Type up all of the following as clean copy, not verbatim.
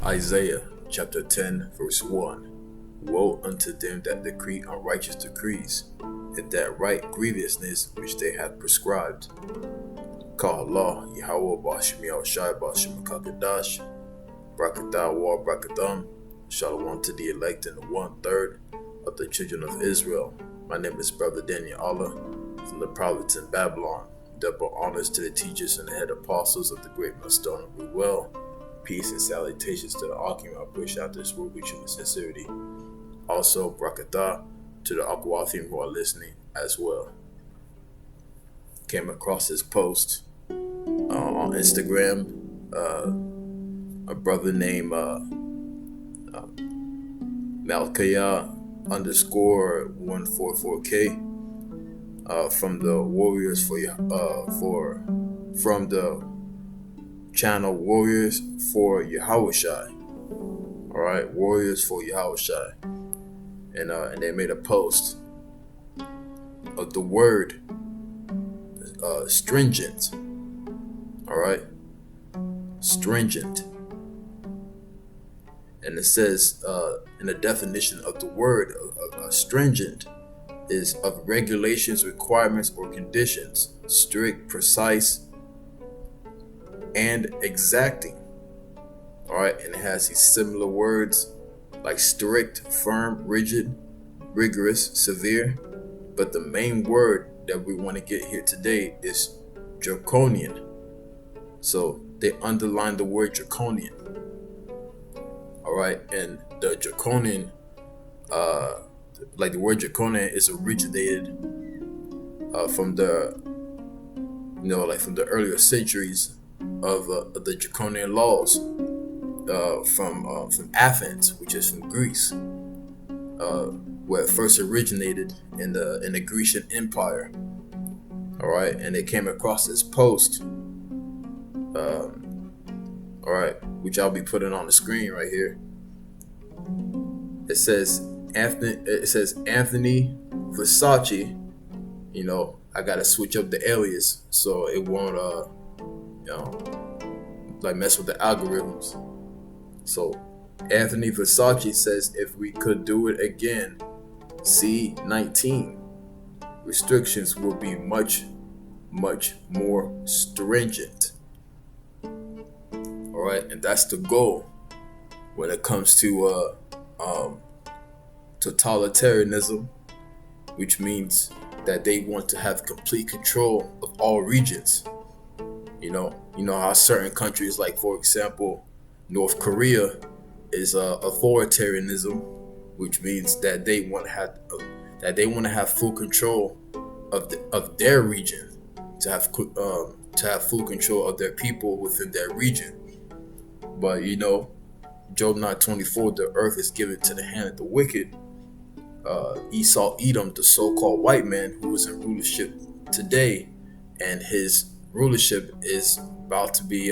Isaiah chapter 10 verse 1. Woe unto them that decree unrighteous decrees, and that write grievousness which they have prescribed. Ka Allah, Yahweh Bashim Yahushai Bashim Kakadash, Brakatah War Brakatham, Shalom to the elect and the 1/3 of the children of Israel. My name is Brother Daniel Allah from the province in Babylon. Double honors to the teachers and the head apostles of the great millstone of Well. Peace and salutations to the Akim I push out this word with you with sincerity. Also, Brakatah to the Akwathim who are listening as well. Came across this post on Instagram. A brother named Malkaya _144K from the Warriors from the channel Warriors for Yahushai. Alright, Warriors for Yahushai. And they made a post of the word stringent. Alright? Stringent. And it says in the definition of the word stringent is of regulations, requirements, or conditions, strict, precise, and exacting. Alright, and it has these similar words like strict, firm, rigid, rigorous, severe. But the main word that we want to get here today is draconian. So they underline the word draconian. Alright, and the draconian, like the word draconian is originated from the, from the earlier centuries of the draconian laws from Athens, which is from Greece, where it first originated in the Grecian Empire. All right, and they came across this post, all right, which I'll be putting on the screen right here. It says Anthony Versace. I gotta switch up the alias so it won't mess with the algorithms. So Anthony Versace says, if we could do it again, C19 restrictions will be much, much more stringent. All right, and that's the goal when it comes to totalitarianism, which means that they want to have complete control of all regions. You know how certain countries, like for example, North Korea, is authoritarianism, which means that they want to have full control of their region, to have full control of their people within their region. But Job 9:24, the earth is given to the hand of the wicked. Esau Edom, the so-called white man who is in rulership today, and his rulership is about to be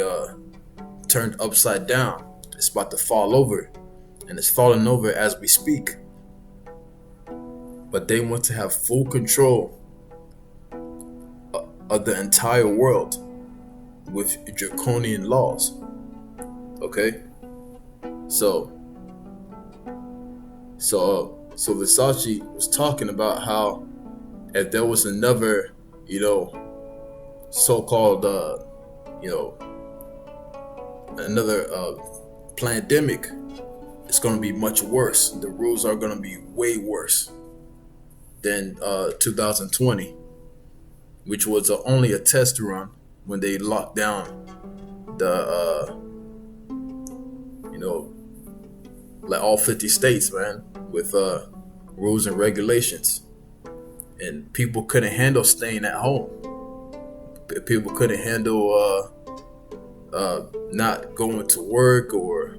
turned upside down. It's about to fall over, and it's falling over as we speak. But they want to have full control of the entire world with draconian laws. Okay, so Versace was talking about how if there was another, so-called, another pandemic, it's going to be much worse. The rules are going to be way worse than 2020, which was only a test run when they locked down the, like all 50 states, man, with rules and regulations. And people couldn't handle staying at home. People couldn't handle not going to work or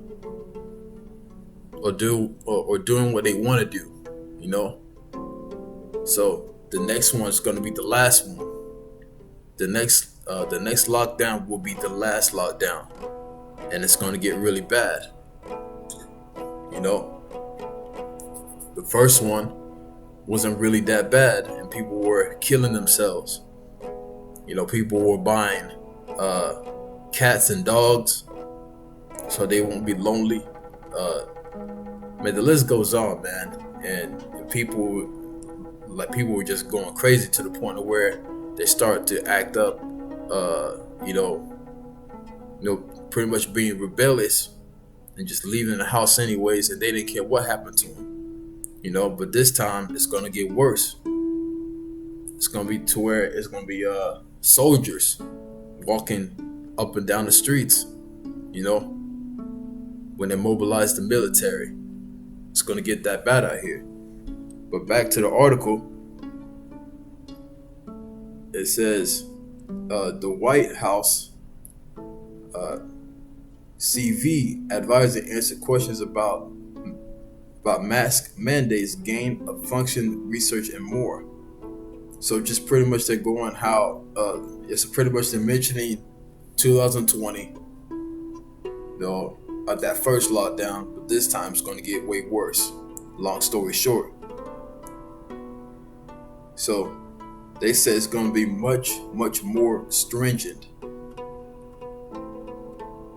doing what they want to do, So the next one's going to be the last one. The next lockdown will be the last lockdown, and it's going to get really bad. The first one wasn't really that bad, and people were killing themselves. People were buying cats and dogs so they won't be lonely. Uh, man, the list goes on, man, and people were just going crazy to the point of where they start to act up, uh, you know, pretty much being rebellious and just leaving the house anyways, and they didn't care what happened to them, But this time it's gonna get worse. It's gonna be to where it's gonna be soldiers walking up and down the streets, when they mobilize the military. It's gonna get that bad out here. But back to the article, it says the White House CV advisor answered questions about mask mandates, gain of function research, and more. So just pretty much they're going how it's pretty much they're mentioning 2020, at that first lockdown, but this time it's going to get way worse. Long story short, so they say it's going to be much more stringent.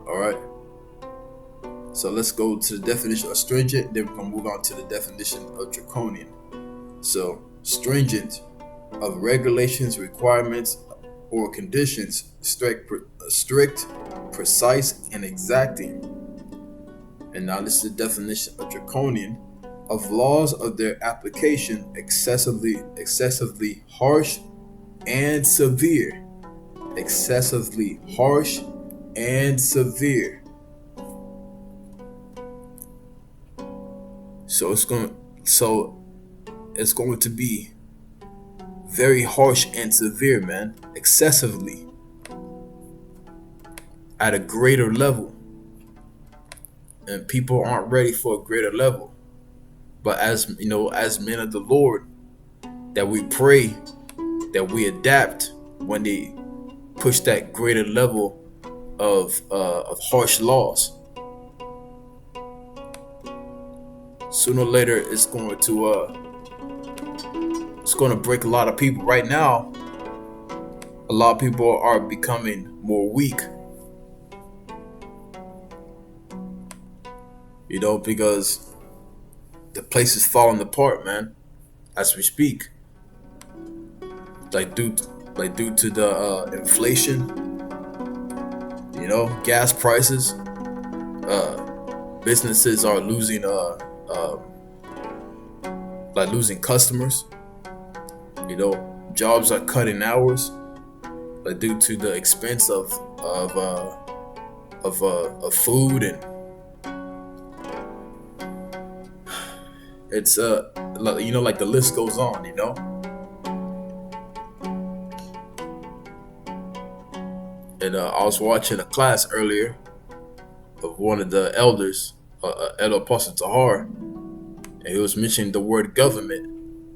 All right. So let's go to the definition of stringent, then we're going to move on to the definition of draconian. So, stringent, of regulations, requirements, or conditions, strict, precise, and exacting. And now this is the definition of draconian, of laws of their application excessively harsh and severe. Excessively harsh and severe. So it's going to be very harsh and severe, man. Excessively. At a greater level. And people aren't ready for a greater level. But as men of the Lord, that we pray, that we adapt when they push that greater level of harsh laws. Sooner or later, it's going to break a lot of people. Right now, a lot of people are becoming more weak. Because the place is falling apart, man, as we speak. Like due to the inflation, gas prices, businesses are losing losing customers. Jobs are cutting hours, due to the expense of food, and it's like the list goes on. And I was watching a class earlier of one of the elders, Elder Apostle Tahar, and he was mentioning the word government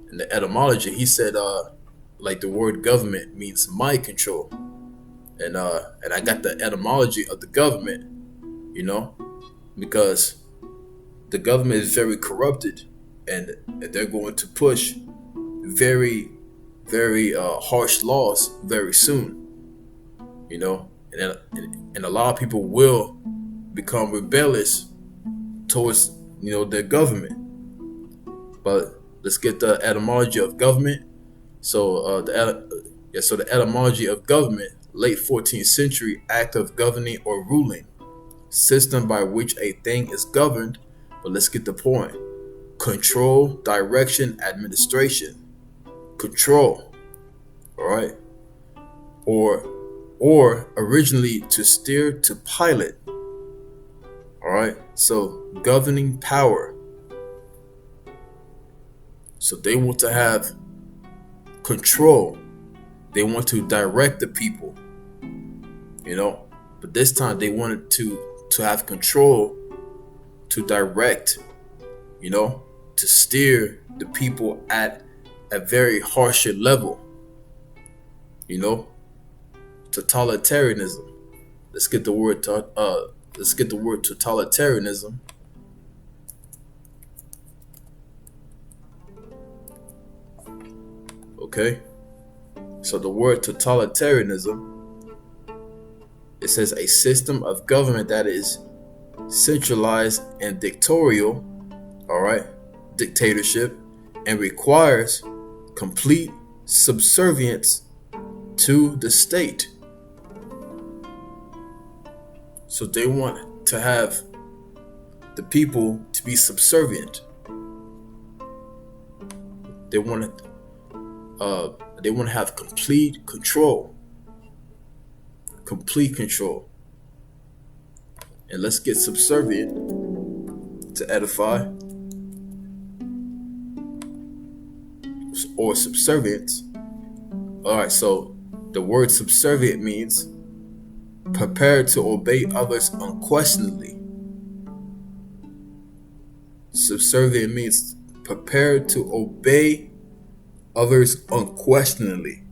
and the etymology. He said, the word government means mind control, and I got the etymology of the government, because the government is very corrupted, and they're going to push very, very harsh laws very soon, and a lot of people will become rebellious towards their government. But let's get the etymology of government. So the etymology of government, late 14th century, act of governing or ruling, system by which a thing is governed. But let's get the point. Control, direction, administration. Control. All right. Or originally to steer, to pilot. All right. So governing power. So they want to have control. They want to direct the people, but this time they wanted to have control, to direct, to steer the people at a very harsher level, totalitarianism. Let's get the word totalitarianism. Okay, so the word totalitarianism, it says a system of government that is centralized and dictatorial, all right, dictatorship, and requires complete subservience to the state. So they want to have the people to be subservient. They want to have complete control. Complete control. And let's get subservient to edify, or subservience. All right, so the word subservient means prepared to obey others unquestioningly. Subservient means prepared to obey others unquestioningly.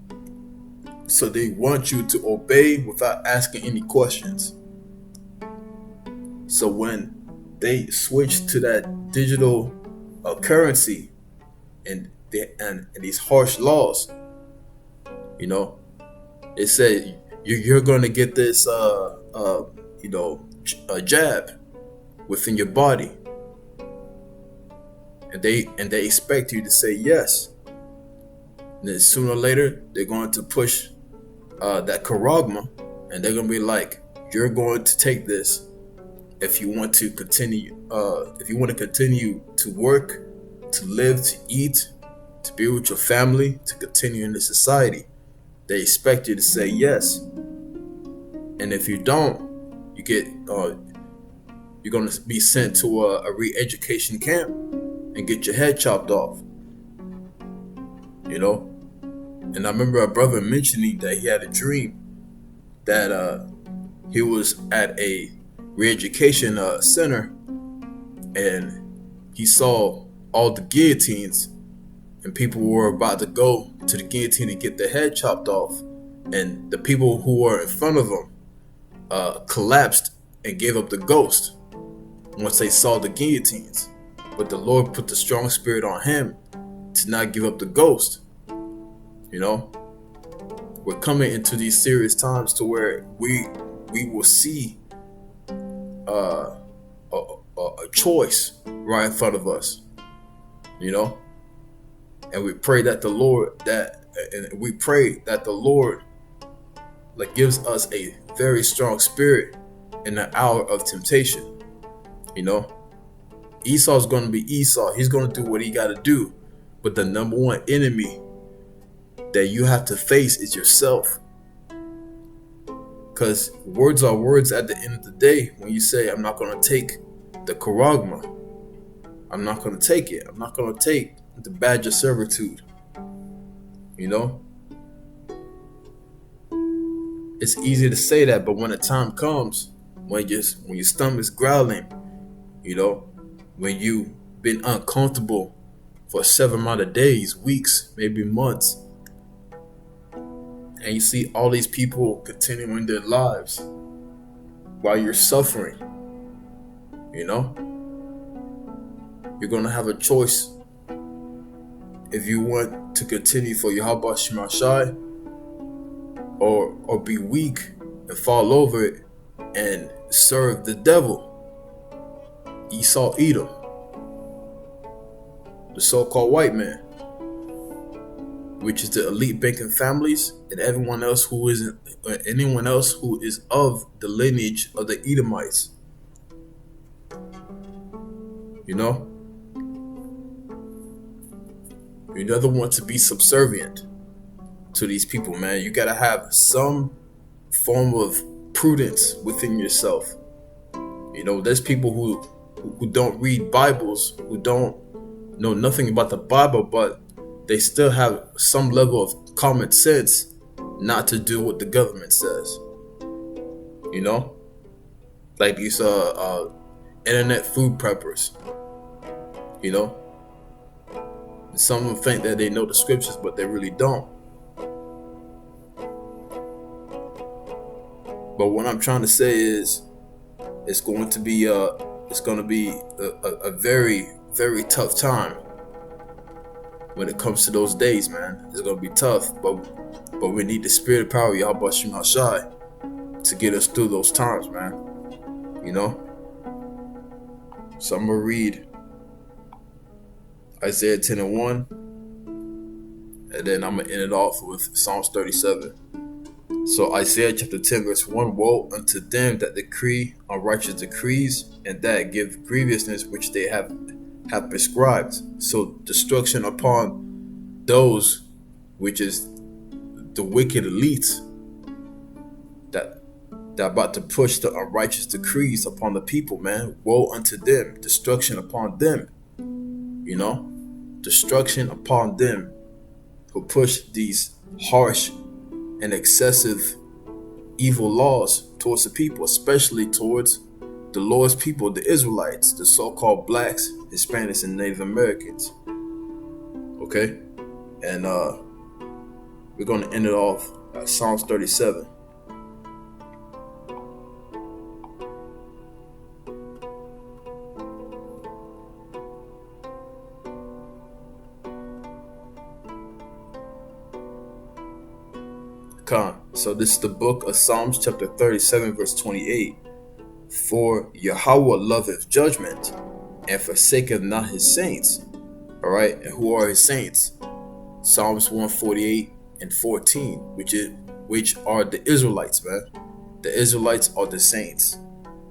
So they want you to obey without asking any questions. So when they switch to that digital currency and these harsh laws, it said you're going to get this a jab within your body, and they expect you to say yes. And then sooner or later they're going to push that charagma, and they're going to be like, you're going to take this if you want to continue to work, to live, to eat, to be with your family, to continue in the society. They expect you to say yes. And if you don't, you get you're going to be sent to a re-education camp and get your head chopped off. And I remember a brother mentioning that he had a dream that he was at a re-education center, and he saw all the guillotines, and people were about to go to the guillotine and get their head chopped off, and the people who were in front of him collapsed and gave up the ghost once they saw the guillotines. But the Lord put the strong spirit on him to not give up the ghost. We're coming into these serious times to where we will see a choice right in front of us, and we pray that the Lord gives us a very strong spirit in the hour of temptation. Esau's going to be Esau. He's going to do what he got to do, but the number one enemy that you have to face is yourself. Because words are words at the end of the day. When you say, I'm not going to take the charagma, I'm not going to take it. I'm not going to take the badge of servitude. It's easy to say that, but when the time comes, when your stomach's growling, when you've been uncomfortable for a certain amount of days, weeks, maybe months, and you see all these people continuing their lives while you're suffering, you're going to have a choice if you want to continue for Yahweh Shemashai, or be weak and fall over it and serve the devil. Esau, Edom, the so-called white man, which is the elite banking families and anyone else who is of the lineage of the Edomites. You don't want to be subservient to these people, man. You gotta have some form of prudence within yourself. There's people who don't read Bibles, who don't know nothing about the Bible, but they still have some level of common sense not to do what the government says. Like these internet food preppers. Some of them think that they know the scriptures, but they really don't. But what I'm trying to say is, it's going to be a very, very tough time when it comes to those days, man. It's going to be tough, but we need the spirit of power, Yahweh Shemashai, to get us through those times, man. So I'm going to read Isaiah 10 and 1, and then I'm going to end it off with Psalms 37. So Isaiah chapter 10 verse 1, woe unto them that decree unrighteous decrees, and that give grievousness which they have prescribed. So destruction upon those which is the wicked elites that about to push the unrighteous decrees upon the people, man. Woe unto them, destruction upon them, destruction upon them who push these harsh and excessive evil laws towards the people, especially towards the Lord's people, the Israelites, the so-called blacks, Hispanics, and Native Americans. Okay? And we're going to end it off at Psalms 37. So this is the book of Psalms chapter 37 verse 28. For Yahweh loveth judgment, and forsaketh not his saints. All right, and who are his saints? Psalms 148 and 14, which are the Israelites, man. The Israelites are the saints.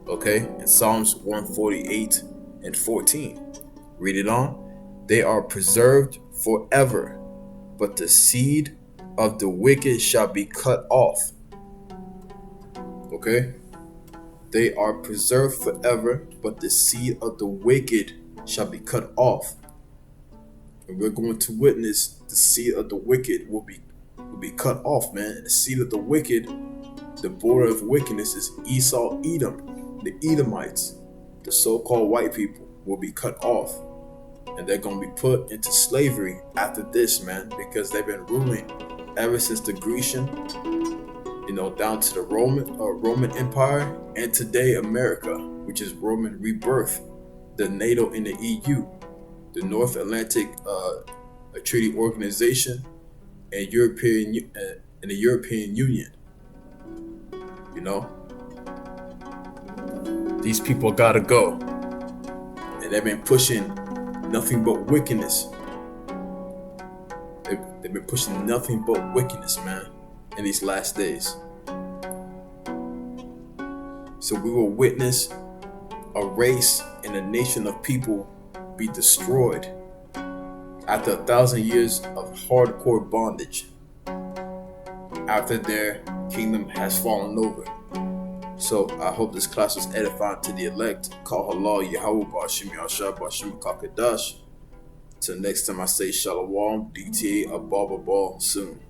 Okay, in Psalms 148 and 14. Read it on. They are preserved forever, but the seed of the wicked shall be cut off. Okay? They are preserved forever, but the seed of the wicked shall be cut off. And we're going to witness the seed of the wicked will be cut off, man. And the seed of the wicked, the border of wickedness is Esau, Edom, the Edomites, the so-called white people will be cut off. And they're going to be put into slavery after this, man, because they've been ruling ever since the Grecian, down to the Roman Empire, and today America, which is Roman rebirth, the NATO in the EU, the North Atlantic Treaty Organization, and the European Union. These people gotta go, and they've been pushing nothing but wickedness. They've been pushing nothing but wickedness, man, in these last days. So we will witness a race and a nation of people be destroyed after 1,000 years of hardcore bondage, after their kingdom has fallen over. So I hope this class was edifying to the elect. Call halal Yahweh Bashim Yashab Bashim Kakadash. Till next time I say Shalom, DTA Ababa Ball soon.